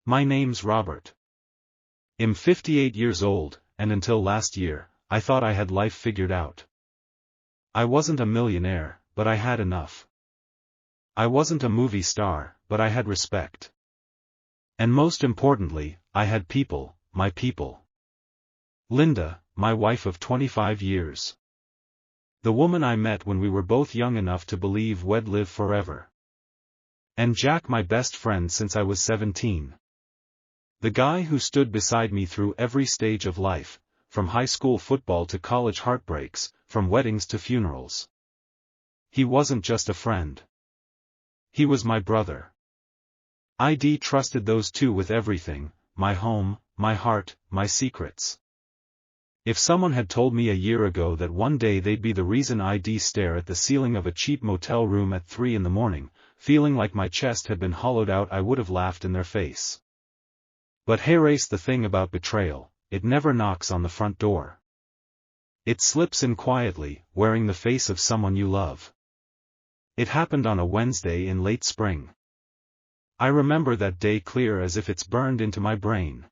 My name's Robert. I'm 58 years old, and until last year, I thought I had life figured out. I wasn't a millionaire, but I had enough. I wasn't a movie star, but I had respect. And most importantly, I had people, my people. Linda, my wife of 25 years. The woman I met when we were both young enough to believe we'd live forever. And Jack, my best friend since I was 17. The guy who stood beside me through every stage of life, from high school football to college heartbreaks, from weddings to funerals. He wasn't just a friend. He was my brother. I trusted those two with everything, my home, my heart, my secrets. If someone had told me a year ago that one day they'd be the reason I'd stare at the ceiling of a cheap motel room at 3 in the morning, feeling like my chest had been hollowed out, I would have laughed in their face. But here's the thing about betrayal, it never knocks on the front door. It slips in quietly, wearing the face of someone you love. It happened on a Wednesday in late spring. I remember that day clear as if it's burned into my brain.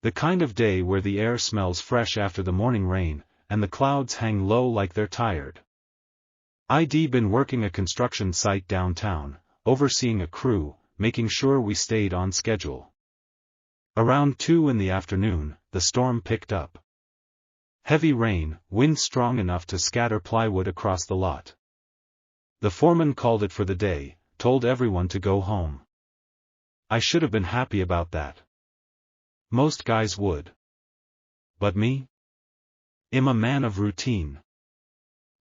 The kind of day where the air smells fresh after the morning rain, and the clouds hang low like they're tired. I'd been working a construction site downtown, overseeing a crew, making sure we stayed on schedule. Around 2 in the afternoon, the storm picked up. Heavy rain, wind strong enough to scatter plywood across the lot. The foreman called it for the day, told everyone to go home. I should have been happy about that. Most guys would. But me? I'm a man of routine.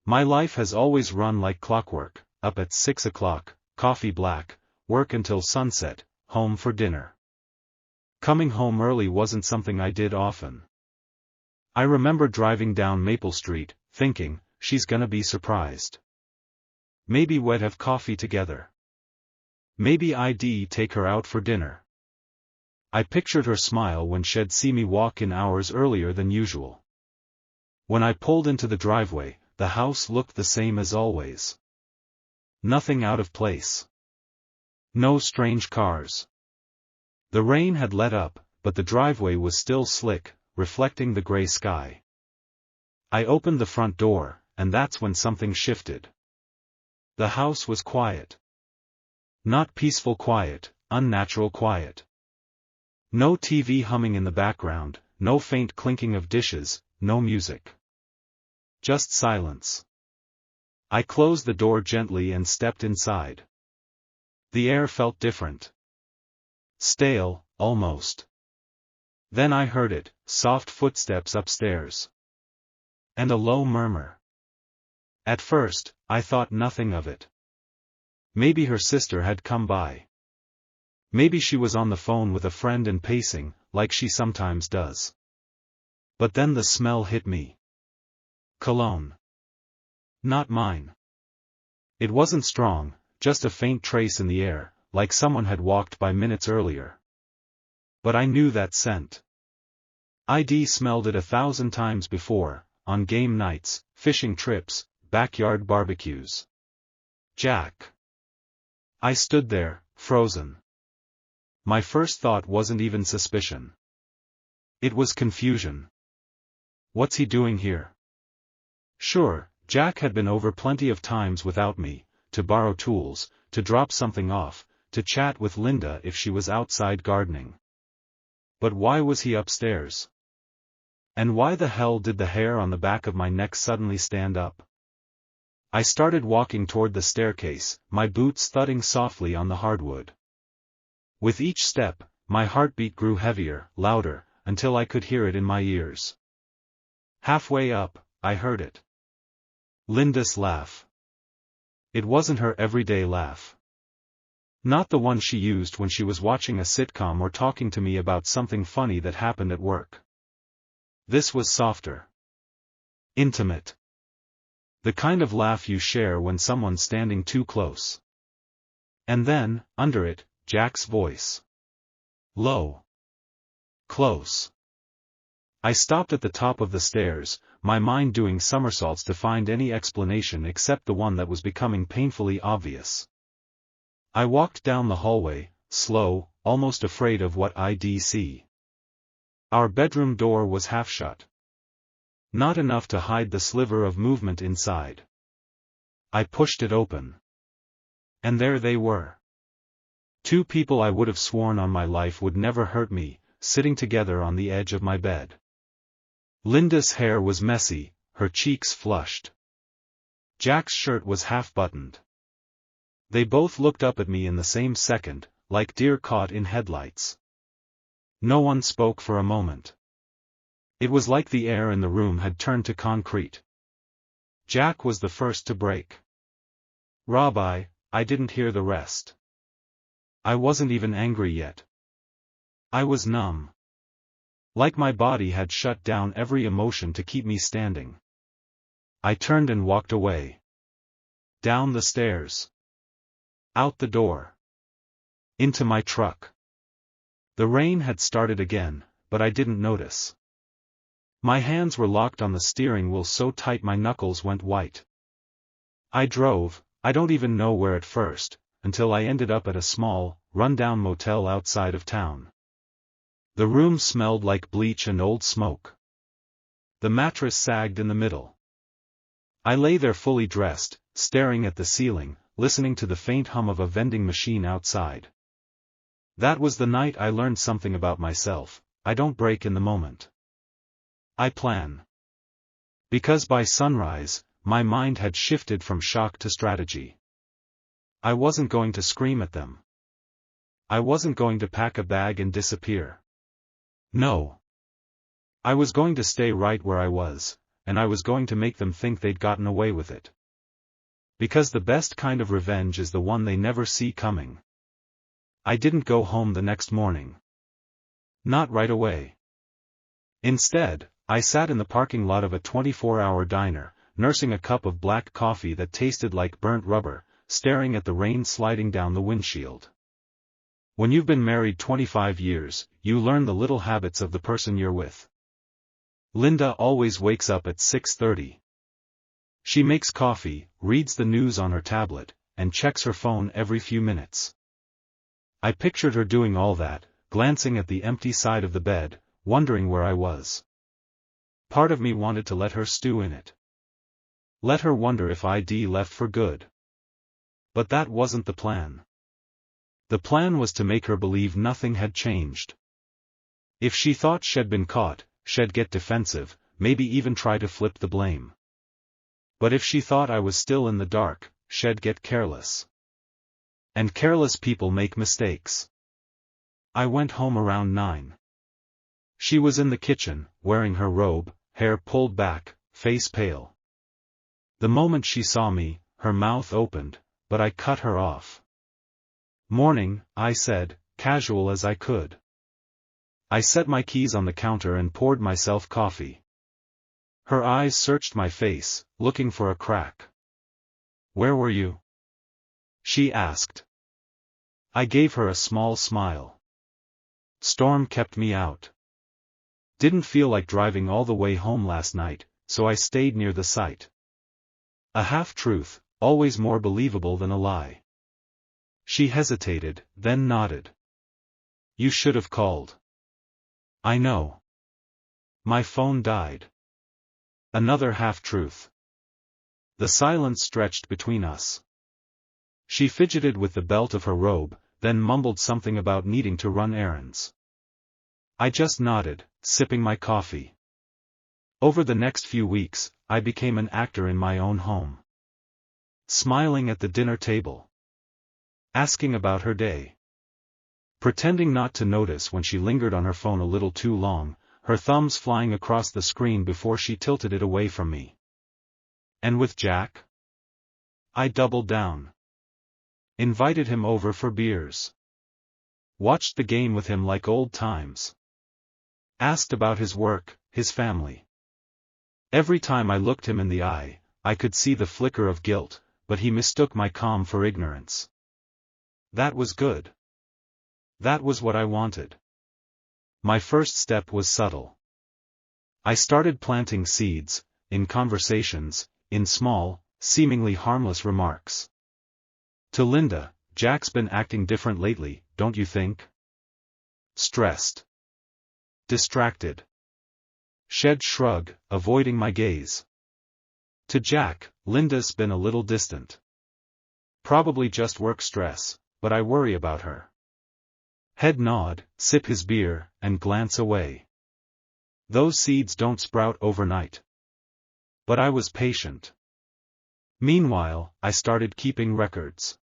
My life has always run like clockwork, up at 6 o'clock, coffee black, work until sunset, home for dinner. Coming home early wasn't something I did often. I remember driving down Maple Street, thinking, she's gonna be surprised. Maybe we'd have coffee together. Maybe I'd take her out for dinner. I pictured her smile when she'd see me walk in hours earlier than usual. When I pulled into the driveway, the house looked the same as always. Nothing out of place. No strange cars. The rain had let up, but the driveway was still slick, reflecting the gray sky. I opened the front door, and that's when something shifted. The house was quiet. Not peaceful quiet, unnatural quiet. No TV humming in the background, no faint clinking of dishes, no music. Just silence. I closed the door gently and stepped inside. The air felt different. Stale, almost. Then I heard it, soft footsteps upstairs. And a low murmur. At first, I thought nothing of it. Maybe her sister had come by. Maybe she was on the phone with a friend and pacing, like she sometimes does. But then the smell hit me. Cologne. Not mine. It wasn't strong, just a faint trace in the air, like someone had walked by minutes earlier. But I knew that scent. I'd smelled it 1,000 times before, on game nights, fishing trips, backyard barbecues. Jack. I stood there, frozen. My first thought wasn't even suspicion. It was confusion. What's he doing here? Sure, Jack had been over plenty of times without me, to borrow tools, to drop something off, to chat with Linda if she was outside gardening. But why was he upstairs? And why the hell did the hair on the back of my neck suddenly stand up? I started walking toward the staircase, my boots thudding softly on the hardwood. With each step, my heartbeat grew heavier, louder, until I could hear it in my ears. Halfway up, I heard it. Linda's laugh. It wasn't her everyday laugh. Not the one she used when she was watching a sitcom or talking to me about something funny that happened at work. This was softer. Intimate. The kind of laugh you share when someone's standing too close. And then, under it, Jack's voice. Low. Close. I stopped at the top of the stairs, my mind doing somersaults to find any explanation except the one that was becoming painfully obvious. I walked down the hallway, slow, almost afraid of what I'd see. Our bedroom door was half shut. Not enough to hide the sliver of movement inside. I pushed it open. And there they were. Two people I would have sworn on my life would never hurt me, sitting together on the edge of my bed. Linda's hair was messy, her cheeks flushed. Jack's shirt was half-buttoned. They both looked up at me in the same second, like deer caught in headlights. No one spoke for a moment. It was like the air in the room had turned to concrete. Jack was the first to break. "Rabbi," I didn't hear the rest. I wasn't even angry yet. I was numb. Like my body had shut down every emotion to keep me standing. I turned and walked away. Down the stairs. Out the door. Into my truck. The rain had started again, but I didn't notice. My hands were locked on the steering wheel so tight my knuckles went white. I drove, I don't even know where at first, until I ended up at a small, run-down motel outside of town. The room smelled like bleach and old smoke. The mattress sagged in the middle. I lay there fully dressed, staring at the ceiling, listening to the faint hum of a vending machine outside. That was the night I learned something about myself: I don't break in the moment. I plan. Because by sunrise, my mind had shifted from shock to strategy. I wasn't going to scream at them. I wasn't going to pack a bag and disappear. No. I was going to stay right where I was, and I was going to make them think they'd gotten away with it. Because the best kind of revenge is the one they never see coming. I didn't go home the next morning. Not right away. Instead, I sat in the parking lot of a 24-hour diner, nursing a cup of black coffee that tasted like burnt rubber, staring at the rain sliding down the windshield. When you've been married 25 years, you learn the little habits of the person you're with. Linda always wakes up at 6:30. She makes coffee, reads the news on her tablet, and checks her phone every few minutes. I pictured her doing all that, glancing at the empty side of the bed, wondering where I was. Part of me wanted to let her stew in it. Let her wonder if I'd left for good. But that wasn't the plan. The plan was to make her believe nothing had changed. If she thought she'd been caught, she'd get defensive, maybe even try to flip the blame. But if she thought I was still in the dark, she'd get careless. And careless people make mistakes. I went home around 9. She was in the kitchen, wearing her robe, hair pulled back, face pale. The moment she saw me, her mouth opened, but I cut her off. "Morning," I said, casual as I could. I set my keys on the counter and poured myself coffee. Her eyes searched my face, looking for a crack. "Where were you?" she asked. I gave her a small smile. "Storm kept me out. Didn't feel like driving all the way home last night, so I stayed near the site." A half-truth, always more believable than a lie. She hesitated, then nodded. "You should have called." "I know. My phone died." Another half-truth. The silence stretched between us. She fidgeted with the belt of her robe, then mumbled something about needing to run errands. I just nodded, sipping my coffee. Over the next few weeks, I became an actor in my own home. Smiling at the dinner table. Asking about her day. Pretending not to notice when she lingered on her phone a little too long, her thumbs flying across the screen before she tilted it away from me. And with Jack? I doubled down. Invited him over for beers. Watched the game with him like old times. Asked about his work, his family. Every time I looked him in the eye, I could see the flicker of guilt, but he mistook my calm for ignorance. That was good. That was what I wanted. My first step was subtle. I started planting seeds, in conversations, in small, seemingly harmless remarks. To Linda, "Jack's been acting different lately, don't you think?" stressed, distracted. Shed shrug, avoiding my gaze. To Jack, Linda's been a little distant. Probably just work stress, but I worry about her. Head nod, sip his beer, and glance away. Those seeds don't sprout overnight. But I was patient. Meanwhile, I started keeping records.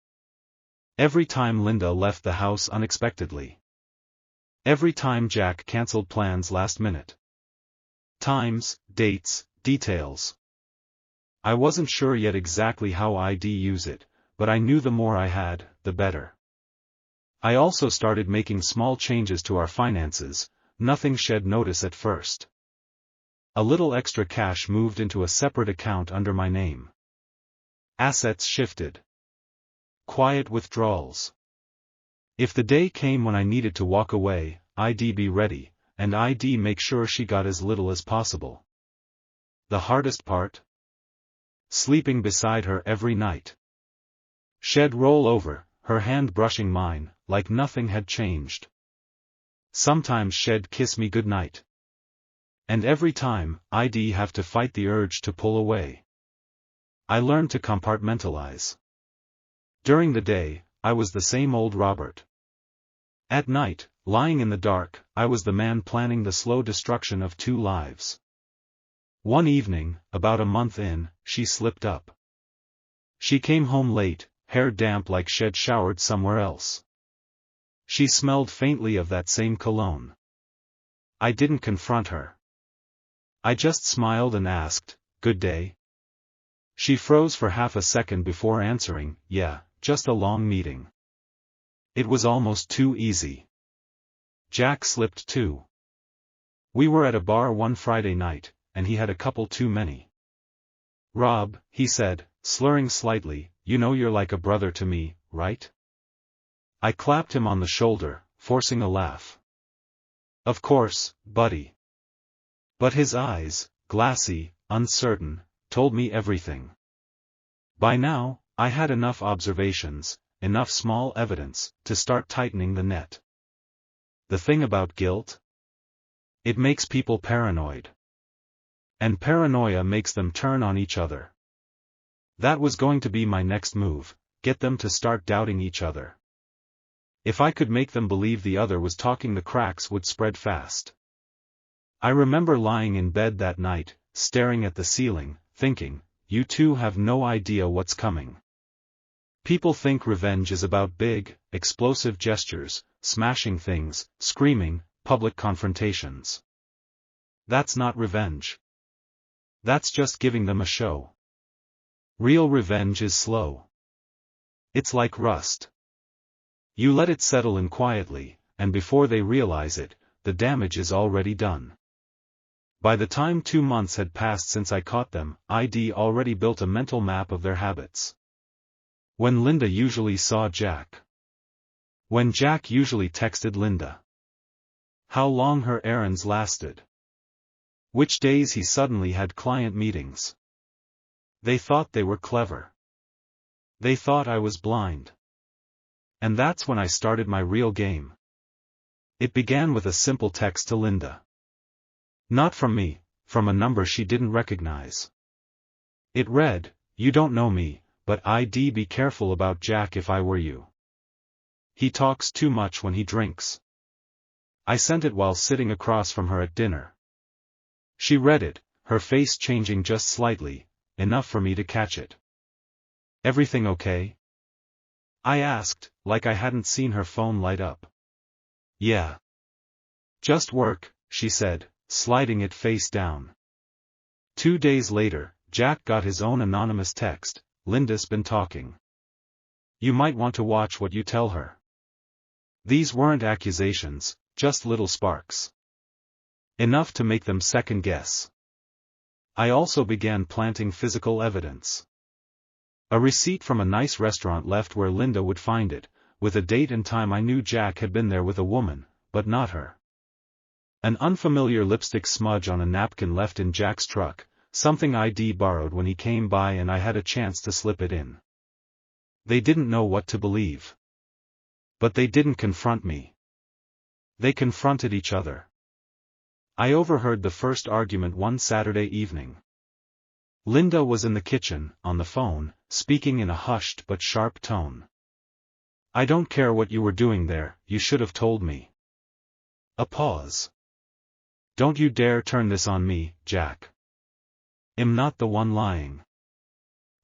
Every time Linda left the house unexpectedly. Every time Jack cancelled plans last minute. Times, dates, details. I wasn't sure yet exactly how I'd use it, but I knew the more I had, the better. I also started making small changes to our finances, nothing shed notice at first. A little extra cash moved into a separate account under my name. Assets shifted. Quiet withdrawals. If the day came when I needed to walk away, I'd be ready, and I'd make sure she got as little as possible. The hardest part? Sleeping beside her every night. She'd roll over, her hand brushing mine, like nothing had changed. Sometimes she'd kiss me goodnight. And every time, I'd have to fight the urge to pull away. I learned to compartmentalize. During the day, I was the same old Robert. At night, lying in the dark, I was the man planning the slow destruction of 2 lives. One evening, about a month in, she slipped up. She came home late, hair damp like she'd showered somewhere else. She smelled faintly of that same cologne. I didn't confront her. I just smiled and asked, "Good day?" She froze for half a second before answering, "Yeah, just a long meeting." It was almost too easy. Jack slipped too. We were at a bar one Friday night, and he had a couple too many. "Rob," he said, slurring slightly, "you know you're like a brother to me, right?" I clapped him on the shoulder, forcing a laugh. "Of course, buddy." But his eyes, glassy, uncertain, told me everything. By now, I had enough observations, enough small evidence, to start tightening the net. The thing about guilt? It makes people paranoid. And paranoia makes them turn on each other. That was going to be my next move, get them to start doubting each other. If I could make them believe the other was talking, the cracks would spread fast. I remember lying in bed that night, staring at the ceiling, thinking, you two have no idea what's coming. People think revenge is about big, explosive gestures, smashing things, screaming, public confrontations. That's not revenge. That's just giving them a show. Real revenge is slow. It's like rust. You let it settle in quietly, and before they realize it, the damage is already done. By the time 2 months had passed since I caught them, I'd already built a mental map of their habits. When Linda usually saw Jack. When Jack usually texted Linda. How long her errands lasted. Which days he suddenly had client meetings. They thought they were clever. They thought I was blind. And that's when I started my real game. It began with a simple text to Linda. Not from me, from a number she didn't recognize. It read, "You don't know me, but I'd be careful about Jack if I were you. He talks too much when he drinks." I sent it while sitting across from her at dinner. She read it, her face changing just slightly, enough for me to catch it. "Everything okay?" I asked, like I hadn't seen her phone light up. "Yeah. Just work," she said, sliding it face down. 2 days later, Jack got his own anonymous text, "Linda's been talking. You might want to watch what you tell her." These weren't accusations, just little sparks. Enough to make them second guess. I also began planting physical evidence. A receipt from a nice restaurant left where Linda would find it, with a date and time I knew Jack had been there with a woman, but not her. An unfamiliar lipstick smudge on a napkin left in Jack's truck, something I'd borrowed when he came by and I had a chance to slip it in. They didn't know what to believe. But they didn't confront me. They confronted each other. I overheard the first argument one Saturday evening. Linda was in the kitchen, on the phone, speaking in a hushed but sharp tone. "I don't care what you were doing there, you should have told me." A pause. "Don't you dare turn this on me, Jack. I'm not the one lying."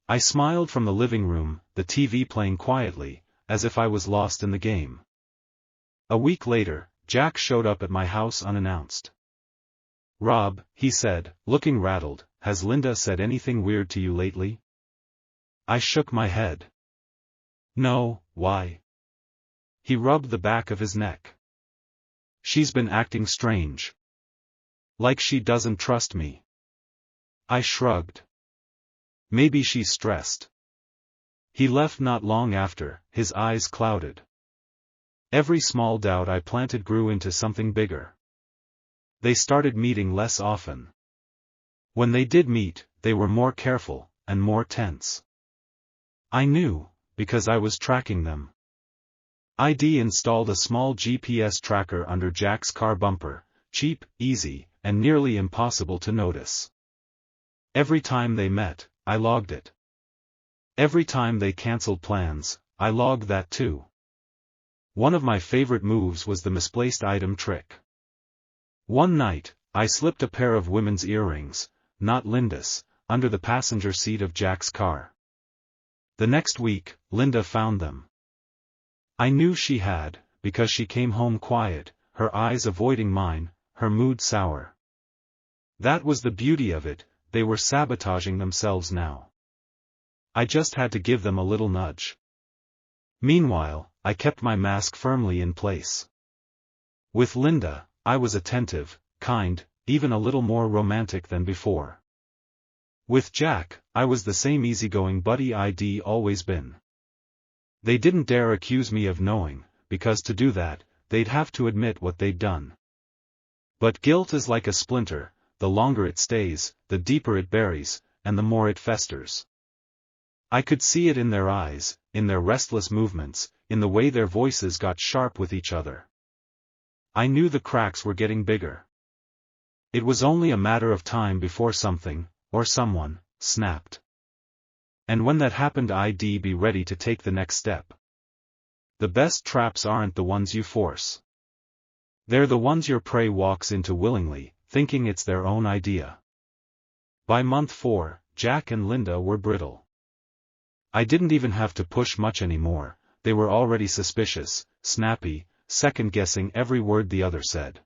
I smiled from the living room, the TV playing quietly, as if I was lost in the game. A week later, Jack showed up at my house unannounced. "Rob," he said, looking rattled, "has Linda said anything weird to you lately?" I shook my head. "No, why?" He rubbed the back of his neck. "She's been acting strange. Like she doesn't trust me." I shrugged. "Maybe she's stressed." He left not long after, his eyes clouded. Every small doubt I planted grew into something bigger. They started meeting less often. When they did meet, they were more careful, and more tense. I knew, because I was tracking them. I'd installed a small GPS tracker under Jack's car bumper, cheap, easy, and nearly impossible to notice. Every time they met, I logged it. Every time they canceled plans, I logged that too. One of my favorite moves was the misplaced item trick. One night, I slipped a pair of women's earrings, not Linda's, under the passenger seat of Jack's car. The next week, Linda found them. I knew she had, because she came home quiet, her eyes avoiding mine, her mood sour. That was the beauty of it, they were sabotaging themselves now. I just had to give them a little nudge. Meanwhile, I kept my mask firmly in place. With Linda, I was attentive, kind, even a little more romantic than before. With Jack, I was the same easygoing buddy I'd always been. They didn't dare accuse me of knowing, because to do that, they'd have to admit what they'd done. But guilt is like a splinter, the longer it stays, the deeper it buries, and the more it festers. I could see it in their eyes, in their restless movements, in the way their voices got sharp with each other. I knew the cracks were getting bigger. It was only a matter of time before something, or someone, snapped. And when that happened, I'd be ready to take the next step. The best traps aren't the ones you force. They're the ones your prey walks into willingly, thinking it's their own idea. By month 4, Jack and Linda were brittle. I didn't even have to push much anymore, they were already suspicious, snappy, second-guessing every word the other said.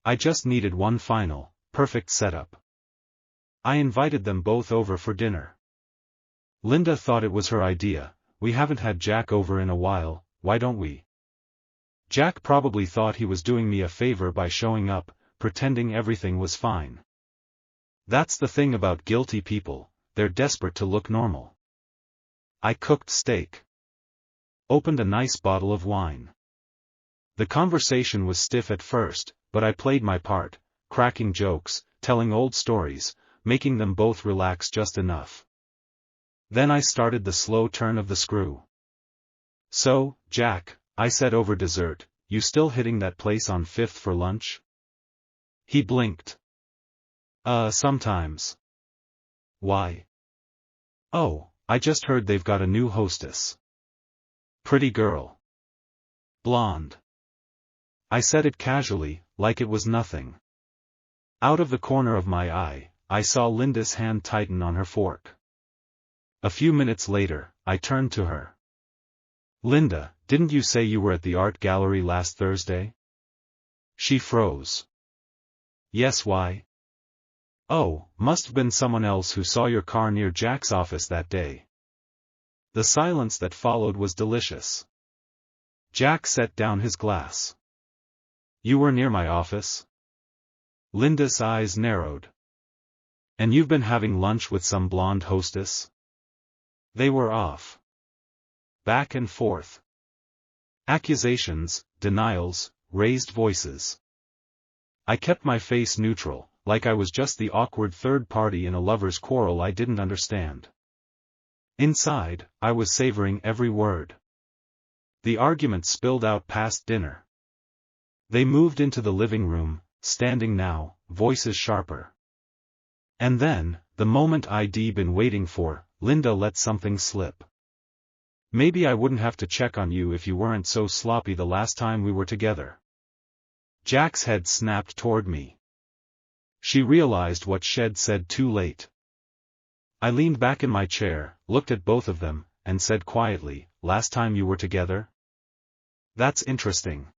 I just needed one final, perfect setup. I invited them both over for dinner. Linda thought it was her idea. "We haven't had Jack over in a while, why don't we?" Jack probably thought he was doing me a favor by showing up, pretending everything was fine. That's the thing about guilty people, they're desperate to look normal. I cooked steak. Opened a nice bottle of wine. The conversation was stiff at first, but I played my part, cracking jokes, telling old stories, making them both relax just enough. Then I started the slow turn of the screw. "So, Jack," I said over dessert, "you still hitting that place on 5th for lunch?" He blinked. Sometimes." "Why?" "Oh, I just heard they've got a new hostess. Pretty girl. Blonde." I said it casually, like it was nothing. Out of the corner of my eye, I saw Linda's hand tighten on her fork. A few minutes later, I turned to her. "Linda, didn't you say you were at the art gallery last Thursday?" She froze. "Yes, why?" "Oh, must have been someone else who saw your car near Jack's office that day." The silence that followed was delicious. Jack set down his glass. "You were near my office?" Linda's eyes narrowed. "And you've been having lunch with some blonde hostess?" They were off. Back and forth. Accusations, denials, raised voices. I kept my face neutral, like I was just the awkward third party in a lover's quarrel I didn't understand. Inside, I was savoring every word. The argument spilled out past dinner. They moved into the living room, standing now, voices sharper. And then, the moment I'd been waiting for, Linda let something slip. Maybe I wouldn't have to check on you if you weren't so sloppy the last time we were together. Jack's head snapped toward me. She realized what she'd said too late. I leaned back in my chair, looked at both of them, and said quietly, "Last time you were together?" "That's interesting."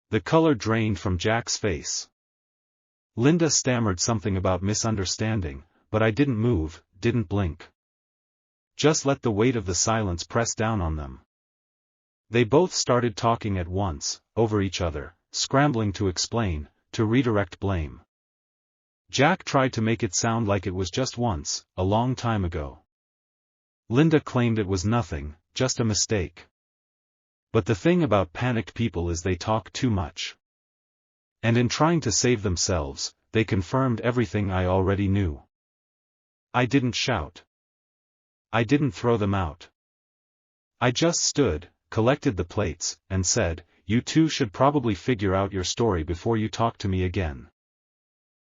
The color drained from Jack's face. Linda stammered something about misunderstanding, but I didn't move, didn't blink. Just let the weight of the silence press down on them. They both started talking at once, over each other, scrambling to explain, to redirect blame. Jack tried to make it sound like it was just once, a long time ago. Linda claimed it was nothing, just a mistake. But the thing about panicked people is they talk too much. And in trying to save themselves, they confirmed everything I already knew. I didn't shout. I didn't throw them out. I just stood, collected the plates, and said, "You two should probably figure out your story before you talk to me again."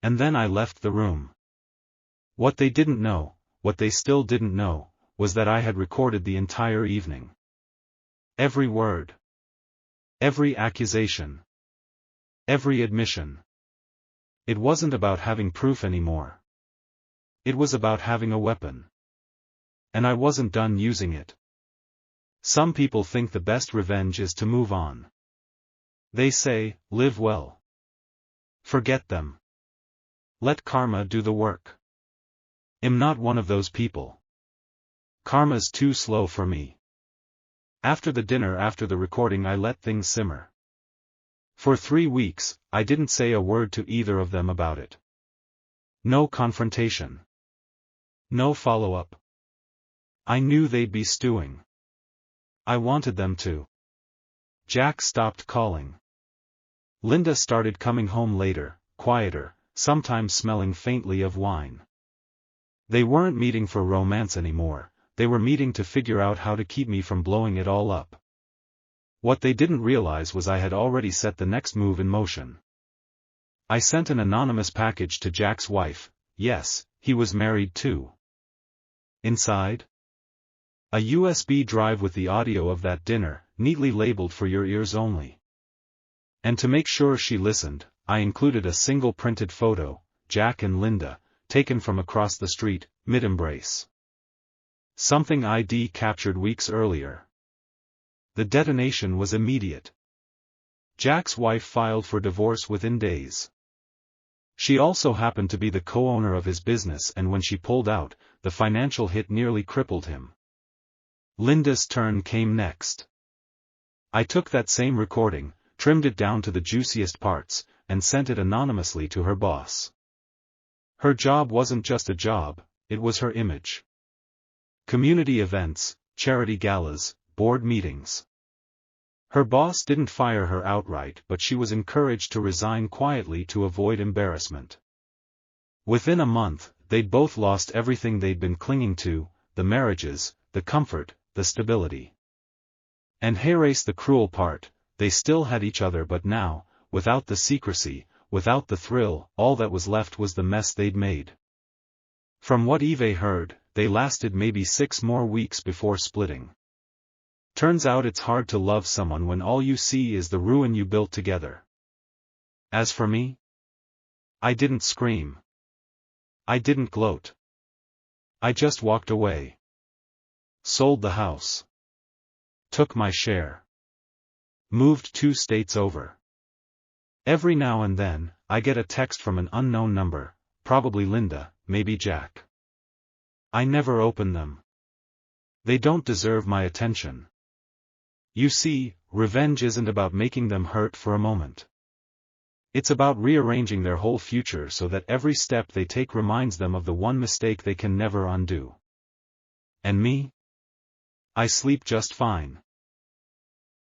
And then I left the room. What they didn't know, what they still didn't know, was that I had recorded the entire evening. Every word. Every accusation. Every admission. It wasn't about having proof anymore. It was about having a weapon. And I wasn't done using it. Some people think the best revenge is to move on. They say, live well. Forget them. Let karma do the work. I'm not one of those people. Karma's too slow for me. After the dinner, after the recording, I let things simmer. For 3 weeks, I didn't say a word to either of them about it. No confrontation. No follow-up. I knew they'd be stewing. I wanted them to. Jack stopped calling. Linda started coming home later, quieter, sometimes smelling faintly of wine. They weren't meeting for romance anymore, they were meeting to figure out how to keep me from blowing it all up. What they didn't realize was I had already set the next move in motion. I sent an anonymous package to Jack's wife. Yes, he was married too. Inside? A USB drive with the audio of that dinner, neatly labeled "for your ears only." And to make sure she listened, I included a single printed photo, Jack and Linda, taken from across the street, mid-embrace. Something I'd captured weeks earlier. The detonation was immediate. Jack's wife filed for divorce within days. She also happened to be the co-owner of his business, and when she pulled out, the financial hit nearly crippled him. Linda's turn came next. I took that same recording, trimmed it down to the juiciest parts, and sent it anonymously to her boss. Her job wasn't just a job, it was her image. Community events, charity galas, board meetings. Her boss didn't fire her outright, but she was encouraged to resign quietly to avoid embarrassment. Within a month, they'd both lost everything they'd been clinging to, the marriages, the comfort, the stability. And here's the cruel part, they still had each other, but now, without the secrecy, without the thrill, all that was left was the mess they'd made. From what Eve heard, they lasted maybe 6 more weeks before splitting. Turns out it's hard to love someone when all you see is the ruin you built together. As for me, I didn't scream. I didn't gloat. I just walked away. Sold the house. Took my share. Moved 2 states over. Every now and then, I get a text from an unknown number, probably Linda, maybe Jack. I never open them. They don't deserve my attention. You see, revenge isn't about making them hurt for a moment. It's about rearranging their whole future so that every step they take reminds them of the one mistake they can never undo. And me? I sleep just fine.